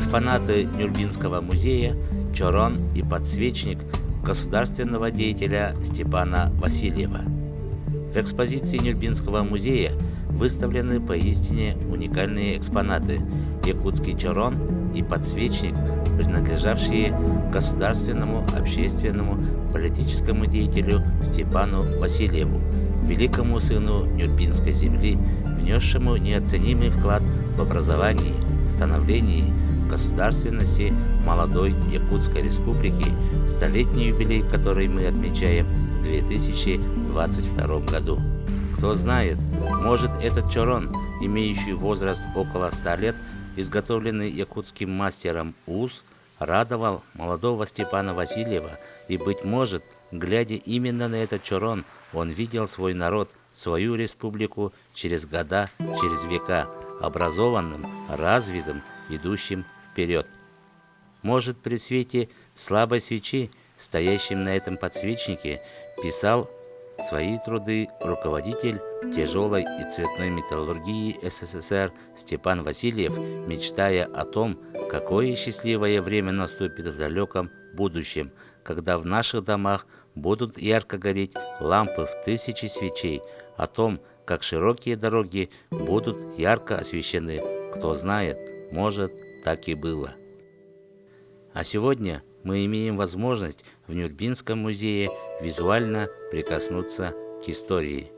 экспонаты Нюрнбергского музея «Чорон» и подсвечник государственного деятеля Степана Васильева. В экспозиции Нюрнбергского музея выставлены поистине уникальные экспонаты – якутский чорон и подсвечник, принадлежавшие государственному, общественному, политическому деятелю Степану Васильеву, великому сыну Нюрнбергской земли, внесшему неоценимый вклад в образование, становление государственности молодой Якутской республики, столетний юбилей которой мы отмечаем в 2022 году. Кто знает, может, этот чорон, имеющий возраст около 100 лет, изготовленный якутским мастером УЗ, радовал молодого Степана Васильева, и, быть может, глядя именно на этот чорон, он видел свой народ, свою республику через года, через века, образованным, развитым, идущим вперед. Может, при свете слабой свечи, стоящим на этом подсвечнике, писал свои труды руководитель тяжелой и цветной металлургии СССР Степан Васильев, мечтая о том, какое счастливое время наступит в далеком будущем, когда в наших домах будут ярко гореть лампы в тысячи свечей, о том, как широкие дороги будут ярко освещены. Кто знает, может, так и было. А сегодня мы имеем возможность в Нюрнбергском музее визуально прикоснуться к истории.